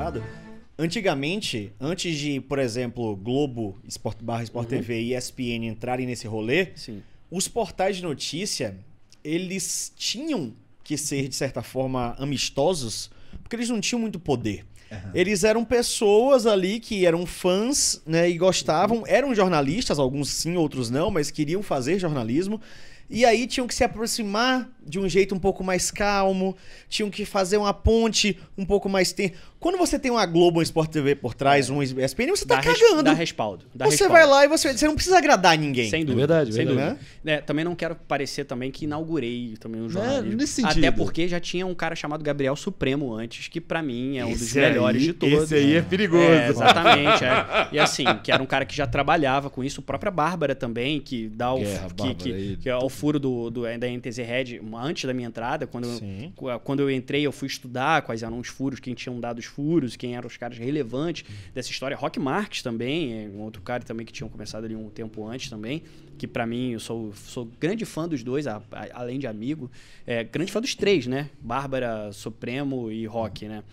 engraçado. Antigamente, antes de, por exemplo, Globo, Sport TV e ESPN entrarem nesse rolê, Sim. os portais de notícia, eles tinham que ser, de certa forma, amistosos, porque eles não tinham muito poder. Eles eram pessoas ali que eram fãs, né, e gostavam, eram jornalistas, alguns sim, outros não, mas queriam fazer jornalismo. E aí tinham que se aproximar de um jeito um pouco mais calmo, tinham que fazer uma ponte um pouco mais tensa. Quando você tem uma Globo, um Sport TV por trás, um ESPN, você tá cagando. Dá respaldo. Você vai lá e você não precisa agradar ninguém. Sem dúvida. Verdade, sem verdade. dúvida. Também não quero parecer também que inaugurei também um jornalismo. nesse sentido. Até porque já tinha um cara chamado Gabriel Supremo antes, que pra mim é um dos Esse melhores aí- de todos. esse aí é perigoso. Exatamente. E assim, que era um cara que já trabalhava com isso. A própria Bárbara também, que dá o Bárbara aí. que é o furo da NTZ Red antes da minha entrada. Sim. Quando eu entrei, eu fui estudar quais eram os furos, quem tinham dado os furos, quem eram os caras relevantes dessa história. Rock Marques também, um outro cara também que tinham começado ali um tempo antes também, que pra mim, eu sou grande fã dos dois, além de amigo. Grande fã dos três, né? Bárbara, Supremo e Rock, né?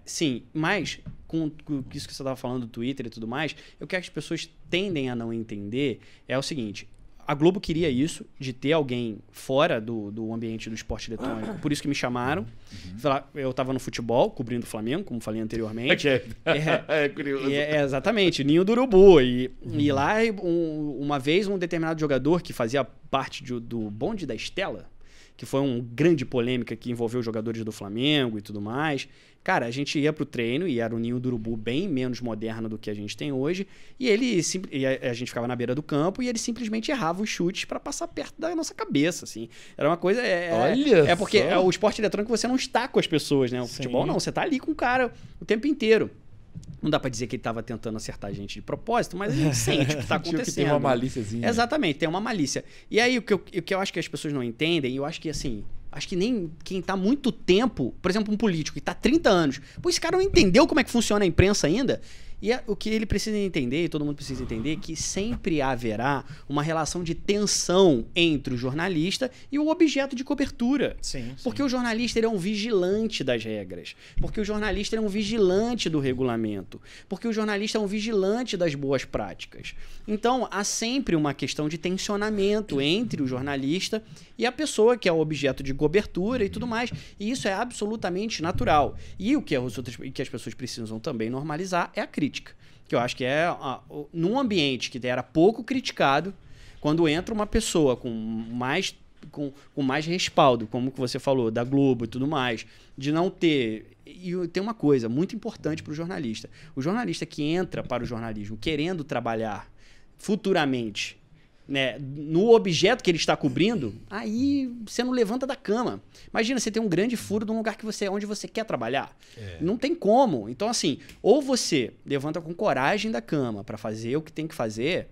Sim, mas com isso que você estava falando do Twitter e tudo mais, o que as pessoas tendem a não entender é o seguinte: a Globo queria isso, de ter alguém fora do ambiente do esporte eletrônico. Por isso que me chamaram. Eu estava no futebol, cobrindo o Flamengo, como falei anteriormente. É curioso. Exatamente, Ninho do Urubu. E lá, uma vez, um determinado jogador que fazia parte do bonde da Estela, que foi uma grande polêmica que envolveu os jogadores do Flamengo e tudo mais. Cara, a gente ia pro treino e era um Ninho do Urubu bem menos moderno do que a gente tem hoje. E a gente ficava na beira do campo e ele simplesmente errava os chutes pra passar perto da nossa cabeça, assim. Era uma coisa... Olha porque só. o esporte eletrônico você não está com as pessoas, né? O futebol não, você tá ali com o cara o tempo inteiro. Não dá pra dizer que ele tava tentando acertar a gente de propósito, mas a gente sente o que tá acontecendo. Que tem uma malíciazinha. Exatamente, tem uma malícia. E aí, o que eu acho que as pessoas não entendem, eu acho que assim... Acho que nem quem tá há muito tempo, por exemplo, um político que tá há 30 anos, pô, esse cara não entendeu como é que funciona a imprensa ainda. E o que ele precisa entender, e todo mundo precisa entender, é que sempre haverá uma relação de tensão entre o jornalista e o objeto de cobertura. Sim. Porque o jornalista ele é um vigilante das regras. Porque o jornalista ele é um vigilante do regulamento. Porque o jornalista é um vigilante das boas práticas. Então, há sempre uma questão de tensionamento entre o jornalista e a pessoa que é o objeto de cobertura e tudo mais. E isso é absolutamente natural. E o que as pessoas precisam também normalizar é a crítica. Que eu acho que num ambiente que era pouco criticado, quando entra uma pessoa com mais respaldo, como que você falou, da Globo e tudo mais, de não ter... E tem uma coisa muito importante para o jornalista. O jornalista que entra para o jornalismo querendo trabalhar futuramente, né, no objeto que ele está cobrindo, aí você não levanta da cama. Imagina, você tem um grande furo de um lugar onde você quer trabalhar. Não tem como. Então, assim, ou você levanta com coragem da cama para fazer o que tem que fazer,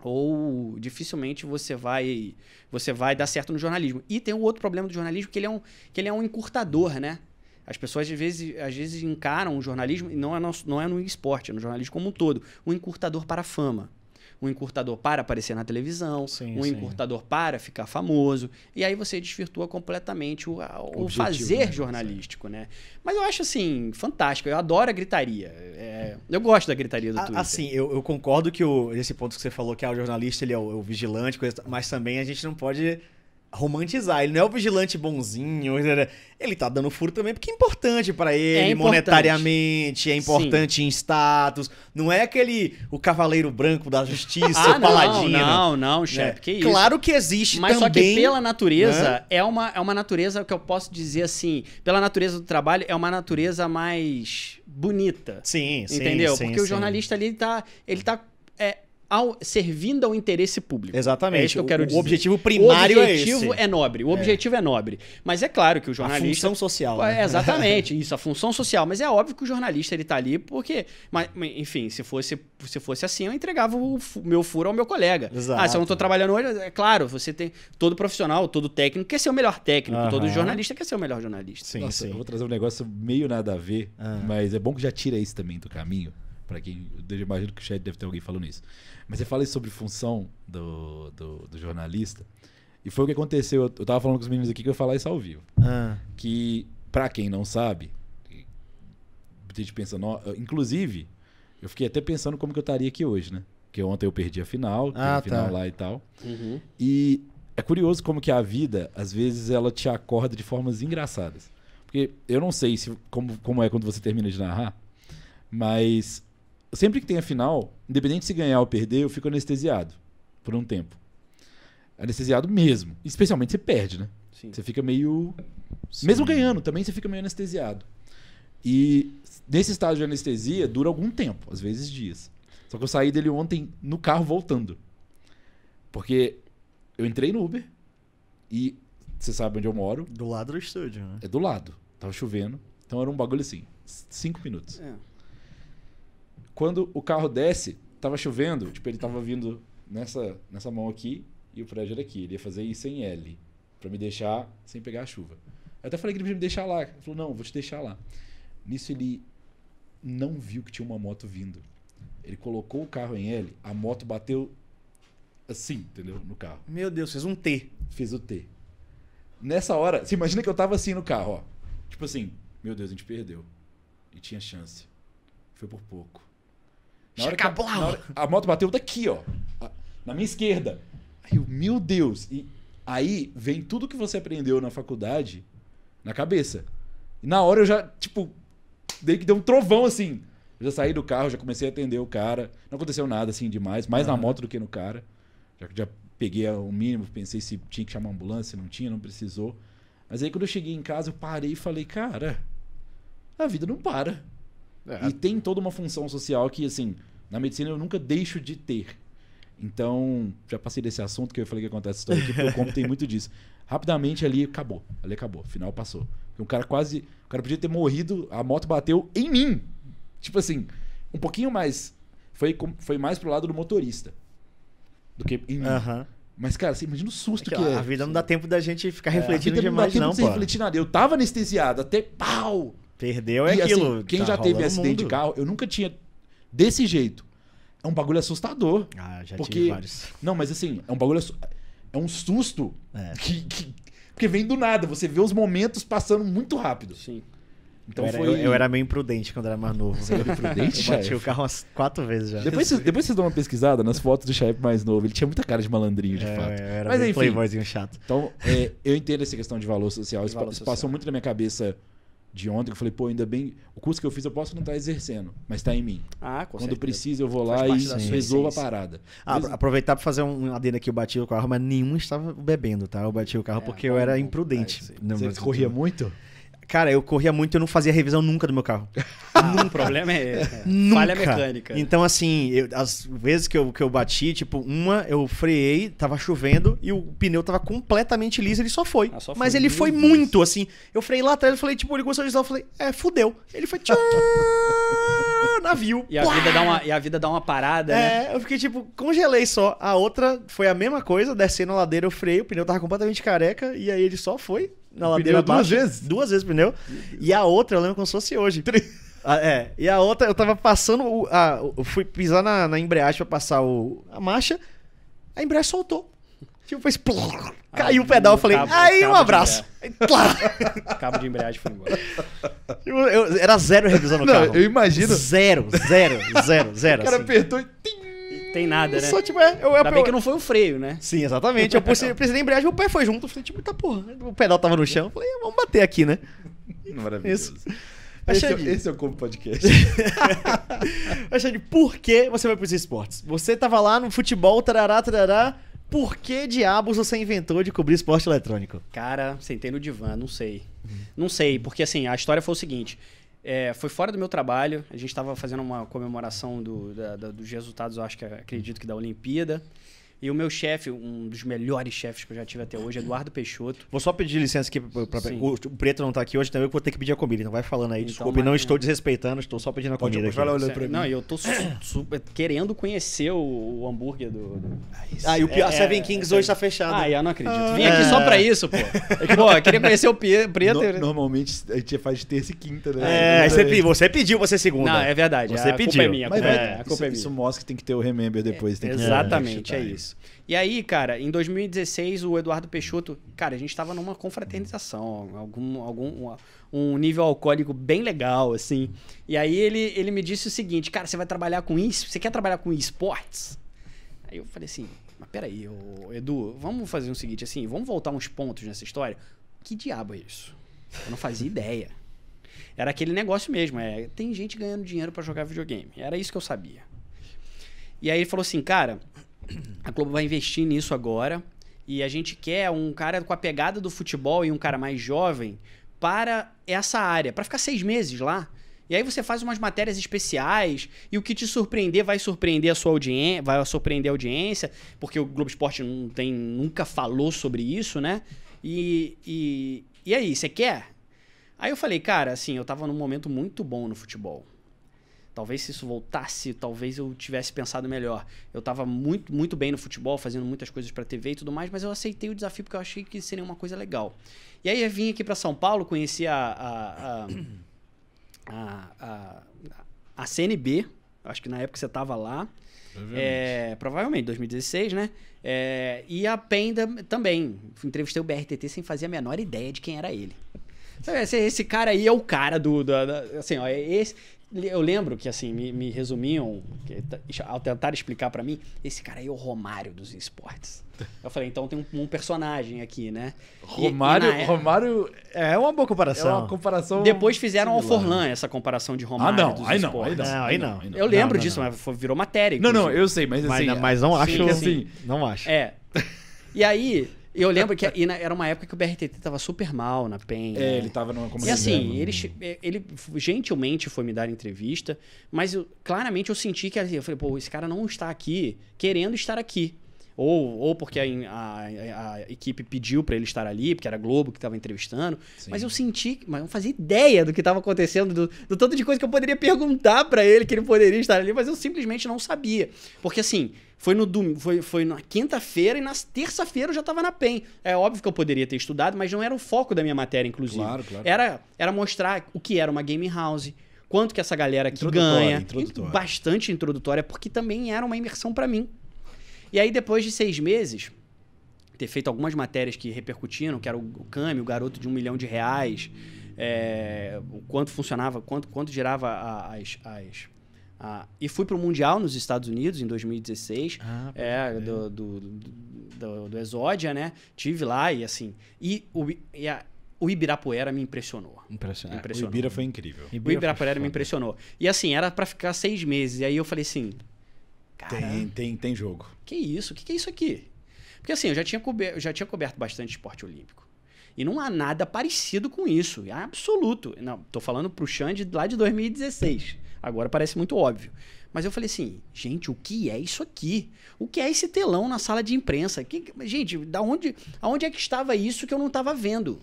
ou dificilmente você vai dar certo no jornalismo. E tem um outro problema do jornalismo, que ele é um encurtador, né? As pessoas, às vezes encaram o jornalismo, e não é no esporte, é no jornalismo como um todo, um encurtador para a fama. Um encurtador para aparecer na televisão, encurtador para ficar famoso, e aí você desvirtua completamente o fazer, né, jornalístico, né? Mas eu acho, assim, fantástico. Eu adoro a gritaria. Eu gosto da gritaria do Twitter. Assim, eu concordo que esse ponto que você falou, que o jornalista ele é o vigilante, mas também a gente não pode romantizar. Ele não é o vigilante bonzinho, ele tá dando furo também porque é importante pra ele, monetariamente, é importante em status. Não é o cavaleiro branco da justiça, o paladino. Não, chefe, que isso. Claro que existe mas também. Mas só que pela natureza, é uma natureza que eu posso dizer assim, pela natureza do trabalho, é uma natureza mais bonita. Sim, entendeu? Sim, porque o jornalista ali, ele tá servindo ao interesse público. Exatamente. É isso que eu quero dizer. O objetivo primário é esse. O objetivo é nobre. O objetivo é nobre. Mas é claro que o jornalista... A função social. Né? Exatamente. Isso, a função social. Mas é óbvio que o jornalista ele tá ali porque... Mas, enfim, se fosse assim, eu entregava o meu furo ao meu colega. Exato. Se eu não tô trabalhando hoje... É claro, você tem... Todo profissional, todo técnico quer ser o melhor técnico. Todo jornalista quer ser o melhor jornalista. Sim, Nossa, sim. Eu vou trazer um negócio meio nada a ver, mas é bom que já tira isso também do caminho. Pra quem... Eu imagino que o chat deve ter alguém falando isso. Mas você fala isso sobre função do jornalista. E foi o que aconteceu. Eu tava falando com os meninos aqui que eu ia falar isso ao vivo. Que, pra quem não sabe, muita gente pensando... Inclusive, eu fiquei até pensando como que eu estaria aqui hoje, né? Porque ontem eu perdi a final, final lá e tal. Uhum. E é curioso como que a vida, às vezes, ela te acorda de formas engraçadas. Porque eu não sei como é quando você termina de narrar, mas sempre que tem a final, independente se ganhar ou perder, eu fico anestesiado por um tempo. Anestesiado mesmo. Especialmente se perde, né? Sim. Você fica meio... Mesmo ganhando, também você fica meio anestesiado. E nesse estado de anestesia dura algum tempo, às vezes dias. Só que eu saí dele ontem no carro voltando. Porque eu entrei no Uber e você sabe onde eu moro. Do lado do estúdio, né? É do lado. Tava chovendo. Então era um bagulho assim, 5 minutos. É. Quando o carro desce, tava chovendo. Tipo, ele tava vindo nessa mão aqui e o prédio era aqui. Ele ia fazer isso em L. Pra me deixar sem pegar a chuva. Eu até falei que ele podia me deixar lá. Ele falou, não, vou te deixar lá. Nisso ele não viu que tinha uma moto vindo. Ele colocou o carro em L, a moto bateu assim, entendeu? No carro. Meu Deus, fez um T. Fez o T. Nessa hora, você imagina que eu tava assim no carro, ó. Tipo assim, meu Deus, a gente perdeu. E tinha chance. Foi por pouco. A moto bateu daqui, ó. Na minha esquerda. Aí eu, meu Deus. E aí vem tudo que você aprendeu na faculdade na cabeça. E na hora eu já, tipo, deu um trovão assim. Eu já saí do carro, já comecei a atender o cara. Não aconteceu nada assim demais, mais na moto do que no cara. Já peguei o mínimo, pensei se tinha que chamar uma ambulância, não tinha, não precisou. Mas aí quando eu cheguei em casa, eu parei e falei, cara, a vida não para. E tem toda uma função social que, assim, na medicina eu nunca deixo de ter. Então, já passei desse assunto que eu falei que acontece história aqui, porque o como tem muito disso. Rapidamente ali acabou. Final passou. Porque o cara podia ter morrido, a moto bateu em mim. Tipo assim, um pouquinho mais. Foi mais pro lado do motorista do que em mim. Mas, cara, você imagina o susto que é. A vida não dá tempo da gente ficar refletindo demais, não, pô. Refletir nada. Eu tava anestesiado, até pau! Perdeu e, aquilo. Assim, quem já teve acidente de carro, eu nunca tinha desse jeito. É um bagulho assustador. Já tive vários. Não, mas assim, é um bagulho... É um susto porque vem do nada. Você vê os momentos passando muito rápido. Sim. Então eu era meio imprudente quando era mais novo. Você era imprudente, Eu bati o carro umas 4 vezes já. Depois vocês dão uma pesquisada nas fotos do Chape mais novo. Ele tinha muita cara de malandrinho, de fato. Eu era mas bem enfim, playboyzinho chato. Então, eu entendo essa questão de valor social. Isso passou muito na minha cabeça de ontem. Eu falei, pô, ainda bem... O curso que eu fiz eu posso não estar exercendo, mas está em mim. Com Quando certeza. precisa, eu vou lá e resolvo a parada. Aproveitar para fazer um adendo aqui, eu bati o carro, mas nenhum estava bebendo, tá? Eu bati o carro porque eu era imprudente. Você corria muito? Cara, eu corria muito e eu não fazia revisão nunca do meu carro. O problema é falha mecânica. Então, assim, as vezes que eu bati, tipo, eu freiei, tava chovendo e o pneu tava completamente liso, ele só foi. Mas ele foi muito, assim. Eu freiei lá atrás, eu falei, tipo, ele começou a deslizar, eu falei, fudeu. Ele foi, navio. E a vida dá uma parada, né? Eu fiquei, tipo, congelei só. A outra foi a mesma coisa, descendo a ladeira eu freiei, o pneu tava completamente careca e aí ele só foi na ladeira abaixo. 2 vezes? 2 vezes o pneu. E a outra, eu lembro como se fosse hoje. E a outra, eu tava passando... eu fui pisar na embreagem pra passar a marcha, a embreagem soltou. Tipo, fez... Caiu o pedal, eu falei, um abraço. Cabo de embreagem foi embora. Era 0 revisão no carro. Eu imagino. 0. O cara apertou e... Tem nada, né? Só, tipo, Ainda bem que não foi o freio, né? Sim, exatamente. Eu precisei da embreagem, o pé foi junto. Eu falei, tipo, tá porra. O pedal tava no chão. Eu falei, vamos bater aqui, né? Maravilhoso. Esse é o Como Podcast. Xande, por que você vai pros esportes? Você tava lá no futebol, tarará. Por que diabos você inventou de cobrir esporte eletrônico? Cara, sentei no divã, não sei. Não sei, porque assim, a história foi o seguinte... foi fora do meu trabalho, a gente estava fazendo uma comemoração dos resultados, eu acredito que da Olimpíada. E o meu chefe, um dos melhores chefes que eu já tive até hoje, Eduardo Peixoto. Vou só pedir licença aqui. O Preto não tá aqui hoje, então eu vou ter que pedir a comida. Então vai falando aí, então, desculpe, não estou desrespeitando, estou só pedindo a comida. Vai lá olhando pra mim. Não, e eu tô super querendo conhecer o hambúrguer do... E o pior, Seven Kings hoje tá fechado. Eu não acredito. Vim aqui só pra isso, pô. Pô, eu queria conhecer o Preto. Normalmente a gente faz de terça e quinta, né? Aí você pediu você segunda. Não, é verdade. Você pediu. Culpa é minha. Mas a culpa é minha. Isso mostra que tem que ter o remember depois. Tem que Exatamente, é isso. isso. E aí, cara, em 2016, o Eduardo Peixoto... Cara, a gente tava numa confraternização, um nível alcoólico bem legal, assim. E aí ele me disse o seguinte, cara, você vai trabalhar com isso? Você quer trabalhar com esportes? Aí eu falei assim, mas peraí, Edu, vamos fazer o seguinte, assim, vamos voltar uns pontos nessa história. Que diabo é isso? Eu não fazia ideia. Era aquele negócio mesmo, tem gente ganhando dinheiro pra jogar videogame. Era isso que eu sabia. E aí ele falou assim, cara, a Globo vai investir nisso agora e a gente quer um cara com a pegada do futebol e um cara mais jovem para essa área, para ficar 6 meses lá. E aí você faz umas matérias especiais e o que te surpreender vai surpreender a sua audiência, vai surpreender a audiência, porque o Globo Esporte nunca falou sobre isso, né? E aí, você quer? Aí eu falei, cara, assim, eu tava num momento muito bom no futebol. Talvez se isso voltasse, talvez eu tivesse pensado melhor. Eu tava muito, muito bem no futebol, fazendo muitas coisas pra TV e tudo mais, mas eu aceitei o desafio porque eu achei que seria uma coisa legal. E aí eu vim aqui pra São Paulo, conheci a CNB, acho que na época você tava lá. Provavelmente, 2016, né? E a PEN também. Entrevistei o BRTT sem fazer a menor ideia de quem era ele. Esse cara aí é o cara assim, ó, eu lembro que, assim, me resumiam, ao tentar explicar pra mim, esse cara aí é o Romário dos esportes. Eu falei, então tem um personagem aqui, né? Romário é uma boa comparação. É uma comparação. Depois fizeram ao Forlan essa comparação de Romário dos esportes. Aí não. Eu lembro disso, mas virou matéria. Não, eu sei, mas assim... Mas não acho sim, assim. Não acho. E aí... Eu lembro que era uma época que o BRTT tava super mal na PEN. Né? Ele tava numa E assim, ele gentilmente foi me dar entrevista, mas claramente eu senti que eu falei, pô, esse cara não está aqui querendo estar aqui. Ou porque a equipe pediu pra ele estar ali, porque era a Globo que tava entrevistando. Sim. Mas eu senti, mas eu não fazia ideia do que tava acontecendo, do tanto de coisa que eu poderia perguntar pra ele, que ele poderia estar ali, mas eu simplesmente não sabia. Porque assim, foi na quinta-feira e na terça-feira eu já tava na PEN. É óbvio que eu poderia ter estudado, mas não era o foco da minha matéria, inclusive. Claro. Era mostrar o que era uma game house, quanto que essa galera aqui ganha. Bastante introdutória, porque também era uma imersão pra mim. E aí, depois de 6 meses, ter feito algumas matérias que repercutiram, que era o Cami, o garoto de R$1 milhão, o quanto funcionava, quanto girava e fui para o Mundial nos Estados Unidos em 2016, do Exódia, né? Tive lá e assim... O Ibirapuera me impressionou. O Ibira foi incrível. O Ibirapuera me impressionou. E assim, era para ficar 6 meses. E aí eu falei assim... Cara, tem jogo. Que isso? O que é isso aqui? Porque assim, eu já tinha coberto bastante esporte olímpico. E não há nada parecido com isso. É absoluto. Não, tô falando pro Xande lá de 2016. Agora parece muito óbvio. Mas eu falei assim, gente, o que é isso aqui? O que é esse telão na sala de imprensa? Gente, aonde é que estava isso que eu não estava vendo?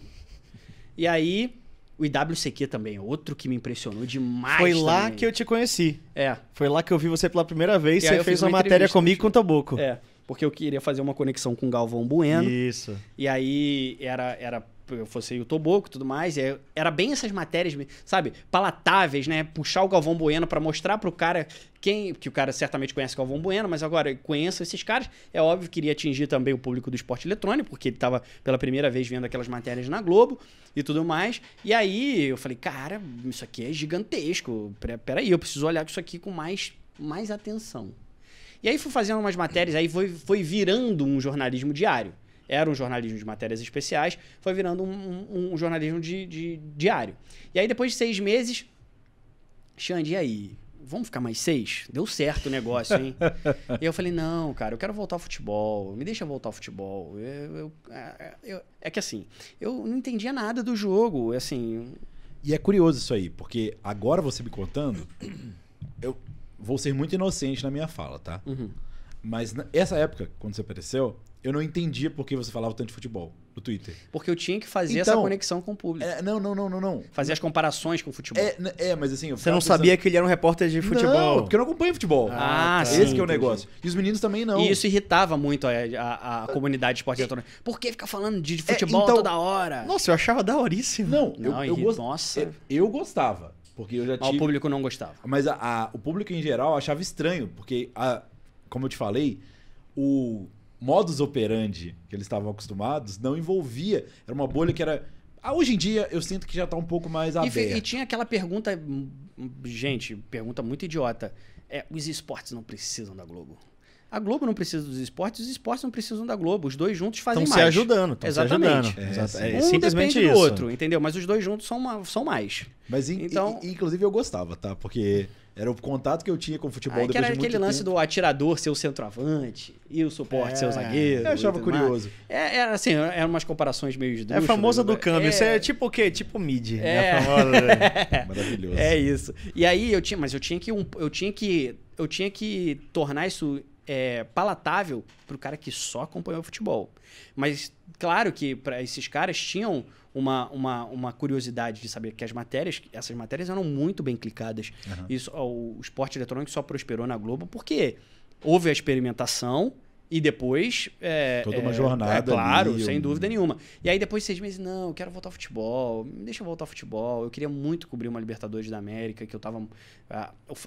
E aí... O IWCQ também, outro que me impressionou demais. Foi lá que eu te conheci. Foi lá que eu vi você pela primeira vez. E você fez uma matéria comigo com o Toboco. Porque eu queria fazer uma conexão com o Galvão Bueno. Isso. E aí eu fosse o Toboco e tudo mais. Era bem essas matérias, sabe? Palatáveis, né? Puxar o Galvão Bueno pra mostrar pro cara que o cara certamente conhece o Galvão Bueno, mas agora conheço esses caras. É óbvio que iria atingir também o público do esporte eletrônico, porque ele tava pela primeira vez vendo aquelas matérias na Globo e tudo mais. E aí eu falei, cara, isso aqui é gigantesco. Peraí, eu preciso olhar isso aqui com mais atenção. E aí fui fazendo umas matérias, aí foi virando um jornalismo diário. Era um jornalismo de matérias especiais, foi virando um jornalismo de diário. E aí depois de 6 meses, Xande, e aí? Vamos ficar mais 6? Deu certo o negócio, hein? E eu falei, não, cara, eu quero voltar ao futebol. Me deixa voltar ao futebol. É que assim, eu não entendia nada do jogo, assim... E é curioso isso aí, porque agora você me contando, eu vou ser muito inocente na minha fala, tá? Uhum. Mas nessa época, quando você apareceu, eu não entendia por que você falava tanto de futebol no Twitter. Porque eu tinha que fazer essa conexão com o público. Não. Fazer as comparações com o futebol. Mas assim... Você não sabia que ele era um repórter de futebol? Não, porque eu não acompanho futebol. Esse que é o negócio. E os meninos também não. E isso irritava muito a comunidade de esporte eletrônico. Por que ficar falando de futebol toda hora? Nossa, eu achava daoríssimo. Nossa. Eu gostava. Porque eu já tive... Mas o público não gostava. Mas o público em geral achava estranho. Porque, como eu te falei... o modus operandi que eles estavam acostumados não envolvia. Era uma bolha que era... hoje em dia eu sinto que já tá um pouco mais aberto. E tinha aquela pergunta... Gente, pergunta muito idiota. Os esportes não precisam da Globo. A Globo não precisa dos esportes, os esportes não precisam da Globo. Os dois juntos fazem mais. Estão se ajudando, Exatamente. É um simplesmente depende isso. do outro, entendeu? Mas os dois juntos são mais. Mas, então, inclusive, eu gostava, tá? Porque era o contato que eu tinha com o futebol que depois era de muito aquele lance tempo. do atirador ser o centroavante e o suporte ser o zagueiro. Eu achava curioso. Era assim, eram umas comparações meio esdrúxulas. É a famosa do câmbio. Isso é tipo o quê? Tipo mid. É. A famosa... Maravilhoso. É isso. E aí eu tinha que tornar isso palatável pro cara que só acompanhou o futebol. Mas claro que para esses caras tinham uma curiosidade de saber que essas matérias eram muito bem clicadas. Uhum. Isso, o esporte eletrônico só prosperou na Globo porque houve a experimentação e depois... Toda uma jornada claro, ali, sem dúvida nenhuma. E aí depois de 6 meses, não, eu quero voltar ao futebol, me deixa eu voltar ao futebol. Eu queria muito cobrir uma Libertadores da América, que eu tava...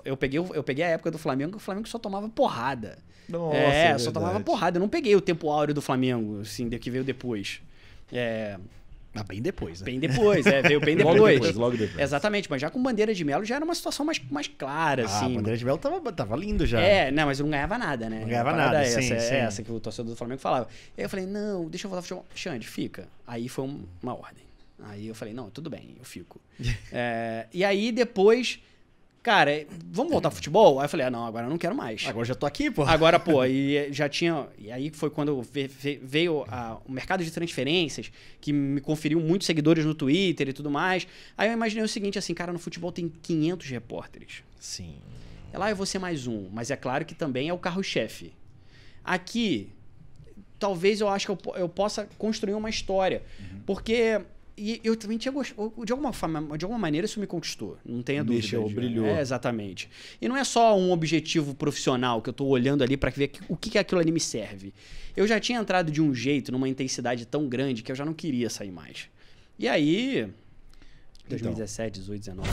Eu peguei a época do Flamengo, que o Flamengo só tomava porrada. Nossa, só tomava porrada. Eu não peguei o tempo áureo do Flamengo, assim, que veio depois. Mas bem depois, né? Bem depois, veio bem depois. Logo depois. Exatamente, mas já com Bandeira de Melo já era uma situação mais clara, assim. Bandeira de Melo tava lindo já. Não, mas eu não ganhava nada, né? Não ganhava nada, sim. Essa que o torcedor do Flamengo falava. Aí eu falei, não, deixa eu voltar ao futebol. Xande, fica. Aí foi uma ordem. Aí eu falei, não, tudo bem, eu fico. E aí depois... Cara, vamos voltar ao futebol? Aí eu falei, não, agora eu não quero mais. Agora já tô aqui, pô. Agora, pô, e já tinha... E aí foi quando veio o mercado de transferências, que me conferiu muitos seguidores no Twitter e tudo mais. Aí eu imaginei o seguinte, assim, cara, no futebol tem 500 repórteres. Sim. Lá eu vou ser mais um, mas é claro que também é o carro-chefe. Aqui, talvez eu acho que eu possa construir uma história. Uhum. Porque... E eu também tinha gostado. De alguma maneira isso me conquistou. Não tenha dúvida. Mexeu, brilhou. Exatamente. E não é só um objetivo profissional que eu tô olhando ali para ver o que aquilo ali me serve. Eu já tinha entrado de um jeito, numa intensidade tão grande, que eu já não queria sair mais. E aí... 2017, 18, 19...